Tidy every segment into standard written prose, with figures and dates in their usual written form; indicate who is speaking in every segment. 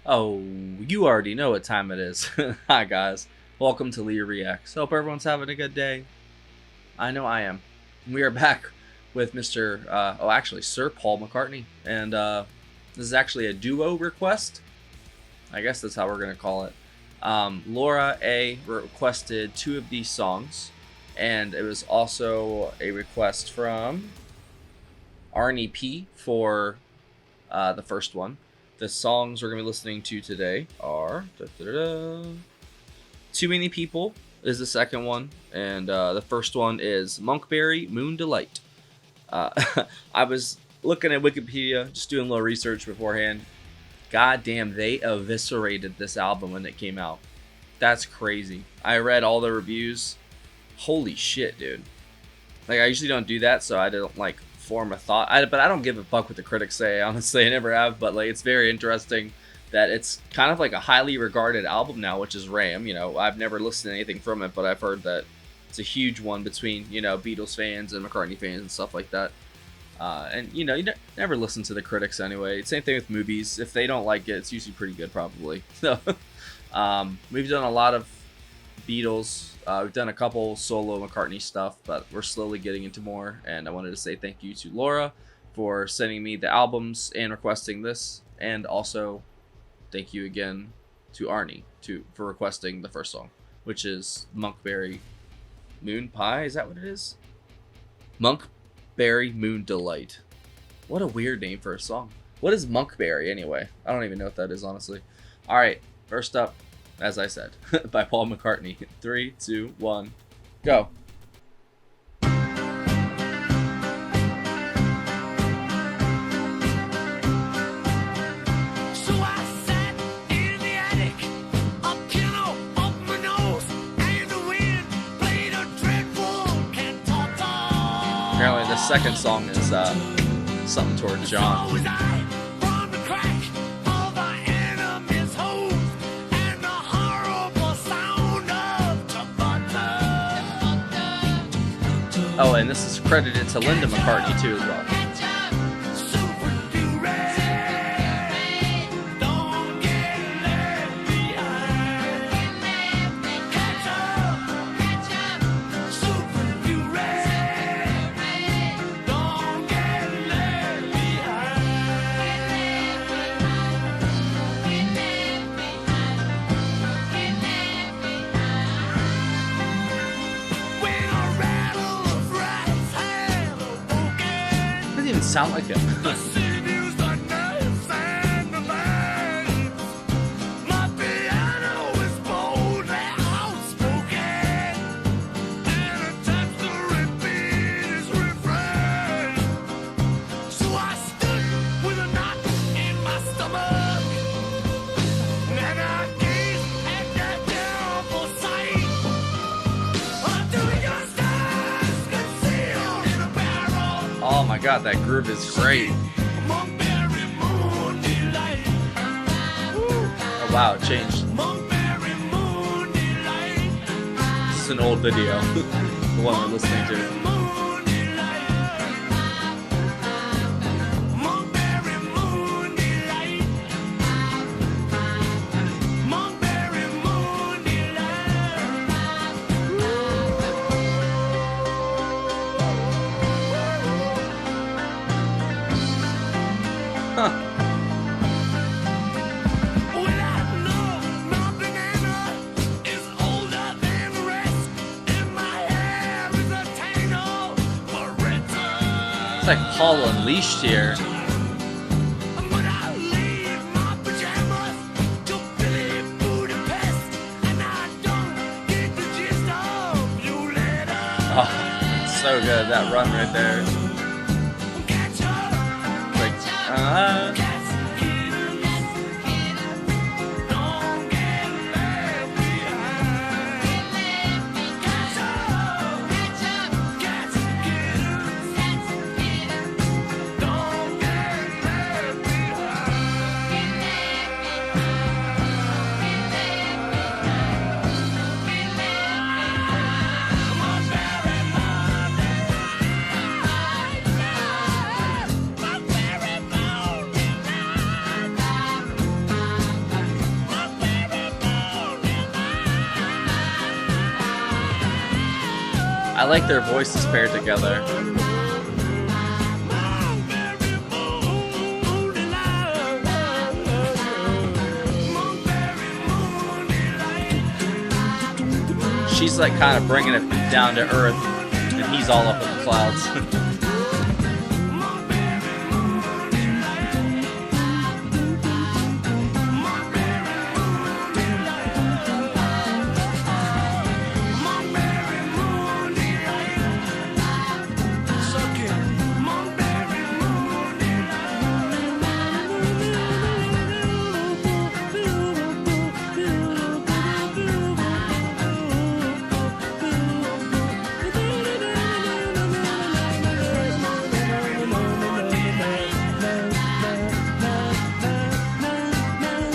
Speaker 1: Oh, you already know what time it is. Hi, guys. Welcome to Leah Reacts. Hope everyone's having a good day. I know I am. We are back with actually, Sir Paul McCartney. And this is actually a duo request. I guess that's how we're going to call it. Laura A requested two of these songs. And it was also a request from Arnie P for the first one. The songs we're going to be listening to today are Too Many People is the second one, and the first one is Monkberry, Moon Delight. I was looking at Wikipedia, just doing a little research beforehand. God damn, they eviscerated this album when it came out. That's crazy. I read all the reviews. Holy shit, dude. Like, I usually don't do that, so I don't, form a thought. But I don't give a fuck what the critics say, honestly. I never have, but, it's very interesting that it's kind of like a highly regarded album now, which is RAM. I've never listened to anything from it, but I've heard that it's a huge one between, Beatles fans and McCartney fans and stuff like that. And, you never listen to the critics anyway. Same thing with movies. If they don't like it, it's usually pretty good, probably. So, we've done a lot of Beatles. We've done a couple solo McCartney stuff, but we're slowly getting into more. And I wanted to say thank you to Laura for sending me the albums and requesting this. And also, thank you again to Arnie for requesting the first song, which is Monkberry Moon Pie. Is that what it is? Monkberry Moon Delight. What a weird name for a song. What is Monkberry anyway? I don't even know what that is, honestly. All right, first up, as I said, by Paul McCartney. 3, 2, 1, go. Apparently the second song is something toward John. Oh, and this is credited to Linda McCartney too as well. Doesn't even sound like him. Oh my god, that groove is great. Oh wow, it changed. This is an old video. The one we're listening to. Huh. It's like Paul Unleashed here. Oh, it's so good, that run right there. I like their voices paired together. She's like kind of bringing it down to earth, and he's all up in the clouds.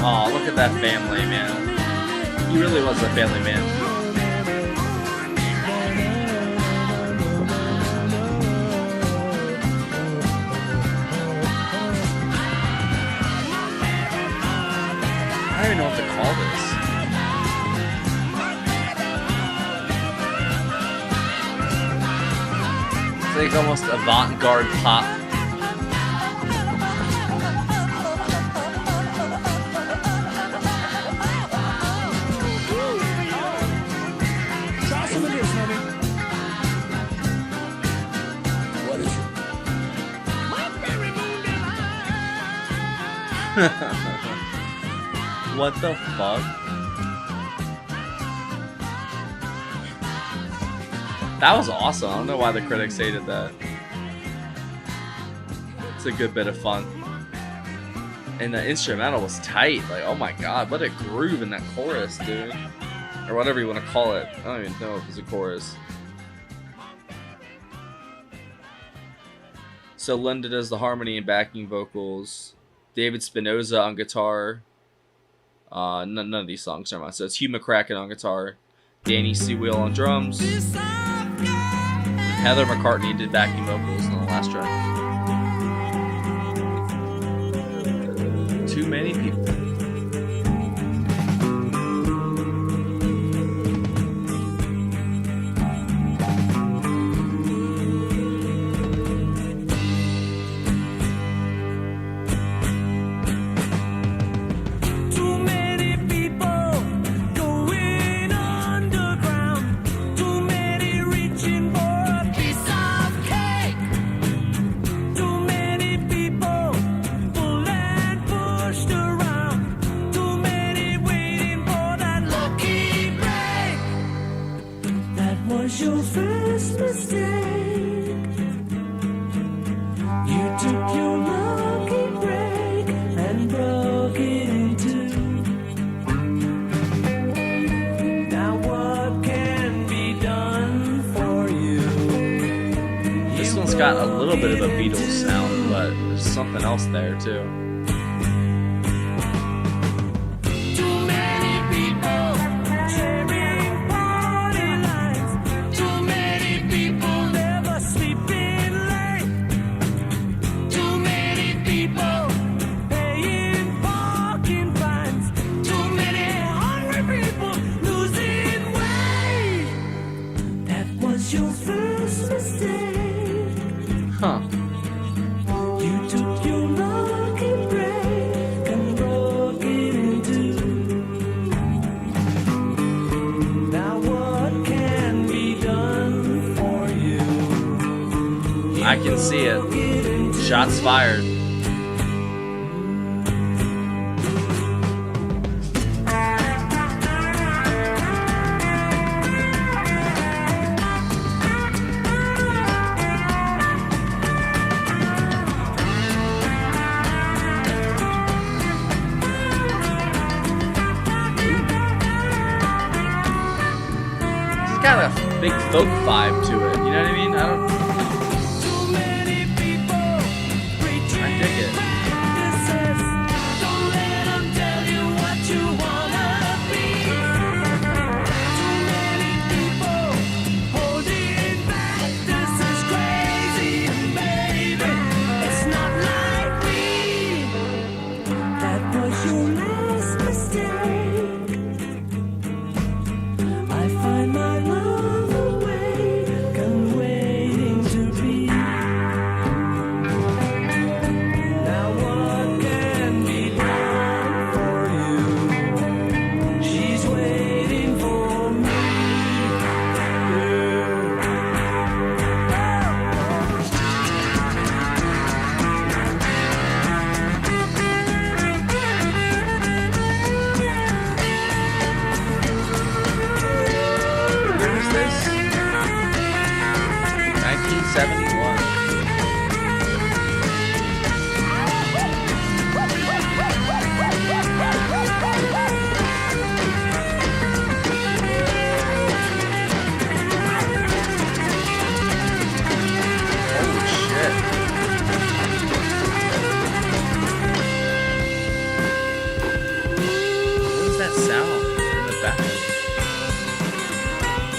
Speaker 1: Oh, look at that family, man. He really was a family man. I don't even know what to call this. It's like almost avant-garde pop. What the fuck? That was awesome. I don't know why the critics hated that. It's a good bit of fun. And the instrumental was tight. Like, oh my god, what a groove in that chorus, dude. Or whatever you want to call it. I don't even know if it's a chorus. So Linda does the harmony and backing vocals. David Spinoza on guitar. None of these songs are mine. So it's Hugh McCracken on guitar. Danny Sewell on drums. Heather McCartney did backing vocals on the last track. Too many people.
Speaker 2: Your first mistake. You took your lucky break and broke it in two. Now what can be done for you?
Speaker 1: This one's got a little bit of a Beatles sound, but there's something else there too.
Speaker 2: Your first mistake.
Speaker 1: Huh.
Speaker 2: You took your lucky break and broke it in two. Now what can be done for you?
Speaker 1: I can see it. Shots fired. Got a big folk vibe to it, you know what I mean? I dig it.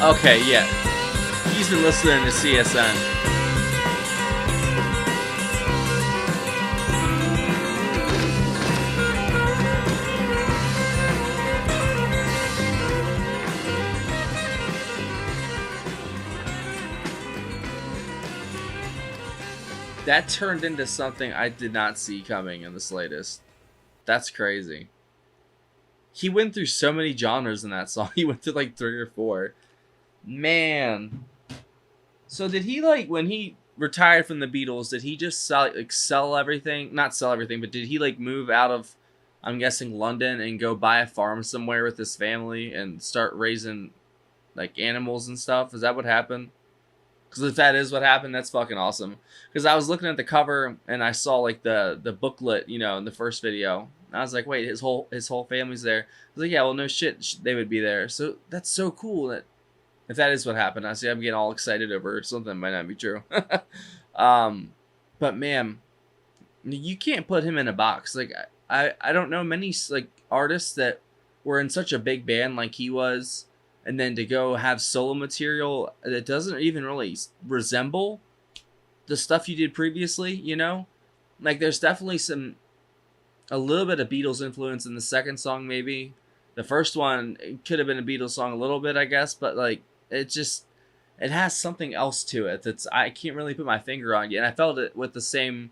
Speaker 1: Okay, yeah. He's been listening to CSN. That turned into something I did not see coming in the slightest. That's crazy. He went through so many genres in that song. He went through like 3 or 4. Man. So did he, like, when he retired from the Beatles, did he just sell everything? Not sell everything, but did he like move out of, I'm guessing, London and go buy a farm somewhere with his family and start raising like animals and stuff? Is that what happened? Because if that is what happened, that's fucking awesome. Because I was looking at the cover and I saw like the booklet, you know, in the first video. And I was like, wait, his whole family's there. I was like, yeah, well, no shit, they would be there. So that's so cool that if that is what happened. I see I'm getting all excited over something that might not be true. But man, you can't put him in a box. Like I don't know many like artists that were in such a big band like he was, and then to go have solo material that doesn't even really resemble the stuff you did previously, you know? Like there's definitely a little bit of Beatles influence in the second song, maybe. The first one, it could have been a Beatles song a little bit, I guess, but like it has something else to it that's I can't really put my finger on yet. And I felt it with the same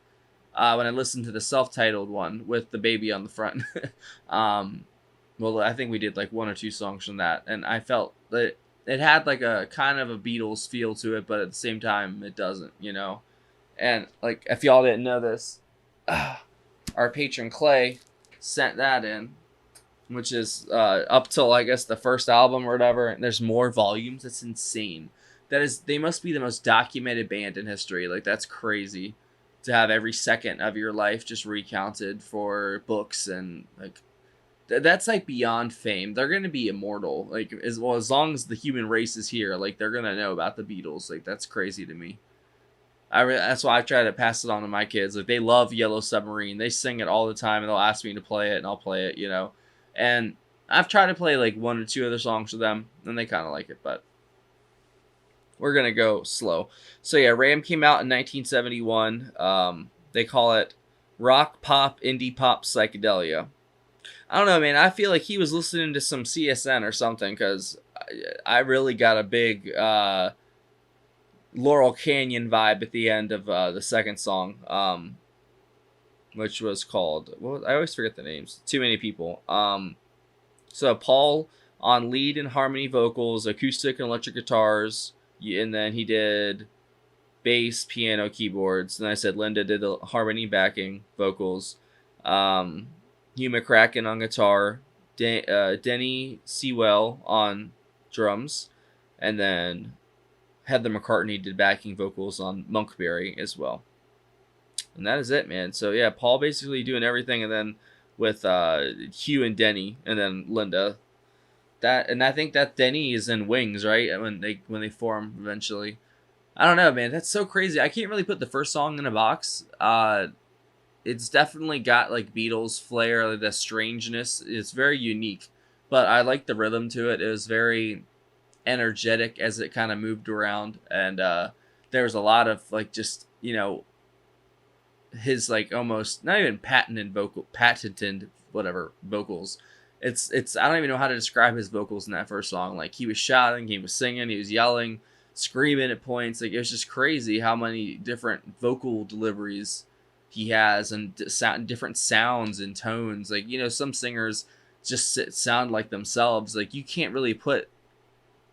Speaker 1: when I listened to the self-titled one with the baby on the front. Well, I think we did like 1 or 2 songs from that, and I felt that it had like a kind of a Beatles feel to it, but at the same time, it doesn't, you know? And like, if y'all didn't know this, our patron Clay sent that in, which is up till, I guess, the first album or whatever, and there's more volumes. That's insane. They must be the most documented band in history. Like, that's crazy to have every second of your life just recounted for books and like, that's like beyond fame. They're gonna be immortal, like as long as the human race is here. Like they're gonna know about the Beatles. Like that's crazy to me. That's why I try to pass it on to my kids. Like they love Yellow Submarine. They sing it all the time, and they'll ask me to play it, and I'll play it. You know, and I've tried to play like 1 or 2 other songs for them, and they kind of like it. But we're gonna go slow. So yeah, Ram came out in 1971. They call it rock pop, indie pop, psychedelia. I don't know, man. I feel like he was listening to some CSN or something, because I really got a big Laurel Canyon vibe at the end of the second song, which was called, well, I always forget the names. Too many people. So Paul on lead and harmony vocals, acoustic and electric guitars, and then he did bass, piano, keyboards. And I said Linda did the harmony backing vocals. Hugh McCracken on guitar, Denny Sewell on drums, and then Heather McCartney did backing vocals on Monkberry as well. And that is it, man. So yeah, Paul basically doing everything, and then with Hugh and Denny, and then Linda. And I think that Denny is in Wings, right? When they form eventually. I don't know, man. That's so crazy. I can't really put the first song in a box. It's definitely got like Beatles flair, like the strangeness. It's very unique, but I like the rhythm to it. It was very energetic as it kind of moved around, and there was a lot of like just, you know, his like almost not even patented whatever vocals. It's I don't even know how to describe his vocals in that first song. Like he was shouting, he was singing, he was yelling, screaming at points. Like it was just crazy how many different vocal deliveries he has, and different sounds and tones. Like, you know, some singers just sound like themselves. Like you can't really put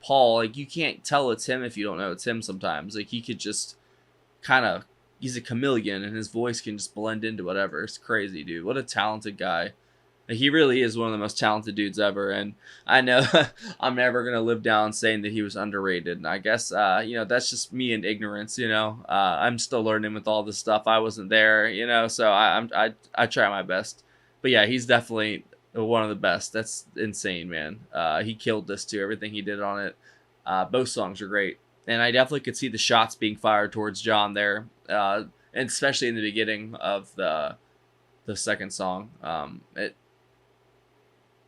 Speaker 1: Paul, like you can't tell it's him if you don't know it's him sometimes. Like he could just kind of, he's a chameleon, and his voice can just blend into whatever. It's crazy, dude. What a talented guy. Like, he really is one of the most talented dudes ever, and I know I'm never going to live down saying that he was underrated, and I guess, you know, that's just me in ignorance, you know. I'm still learning with all this stuff. I wasn't there, you know, so I try my best. But yeah, he's definitely one of the best. That's insane, man. He killed this too, everything he did on it. Both songs are great, and I definitely could see the shots being fired towards John there, and especially in the beginning of the second song.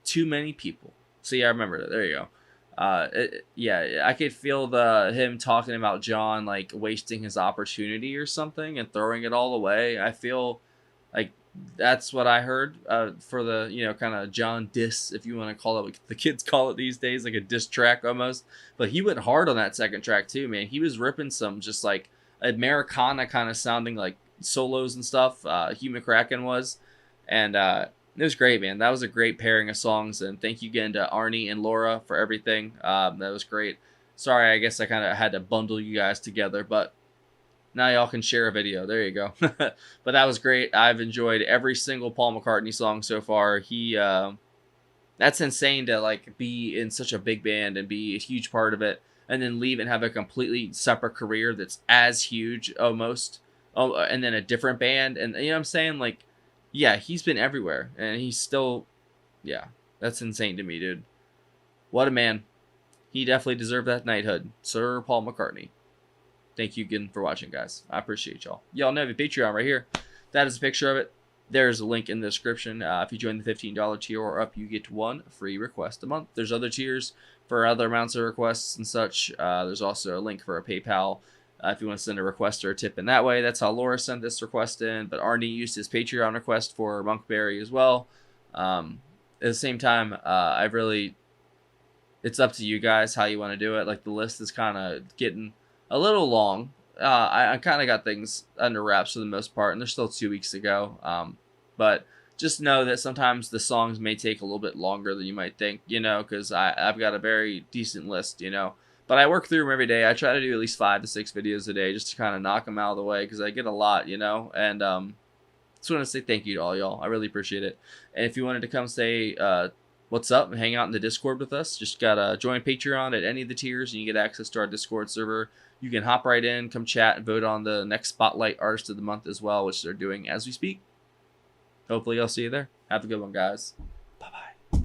Speaker 1: Too many people. See, I remember that. There you Yeah, I could feel the him talking about John like wasting his opportunity or something and throwing it all away. I feel like that's what I heard for the kind of John diss, if you want to call it what the kids call it these days, like a diss track almost. But he went hard on that second track too, man. He was ripping some just like Americana kind of sounding like solos and stuff. Hugh McCracken was, and it was great, man. That was a great pairing of songs, and thank you again to Arnie and Laura for everything. That was great. Sorry, I guess I kind of had to bundle you guys together, but now y'all can share a video. There you go. But that was great. I've enjoyed every single Paul McCartney song so far. That's insane to like be in such a big band and be a huge part of it, and then leave and have a completely separate career that's as huge almost. Oh, and then a different band, and you know what I'm saying? Like, yeah, he's been everywhere, and he's still, yeah, that's insane to me, dude. What a man. He definitely deserved that knighthood, Sir Paul McCartney. Thank you again for watching, guys. I appreciate y'all. Y'all know the Patreon right here. That is a picture of it. There's a link in the description. If you join the $15 tier or up, you get one free request a month. There's other tiers for other amounts of requests and such. There's also a link for a PayPal if you want to send a request or a tip in that way. That's how Laura sent this request in. But Arnie used his Patreon request for Monkberry as well. At the same time, it's up to you guys how you want to do it. Like, the list is kind of getting a little long. I kind of got things under wraps for the most part, and there's still 2 weeks to go. But just know that sometimes the songs may take a little bit longer than you might think, because I've got a very decent list, But I work through them every day. I try to do at least 5 to 6 videos a day just to kind of knock them out of the way, because I get a lot, And just want to say thank you to all y'all. I really appreciate it. And if you wanted to come say what's up and hang out in the Discord with us, just gotta join Patreon at any of the tiers, and you get access to our Discord server. You can hop right in, come chat, and vote on the next Spotlight Artist of the Month as well, which they're doing as we speak. Hopefully I'll see you there. Have a good one, guys.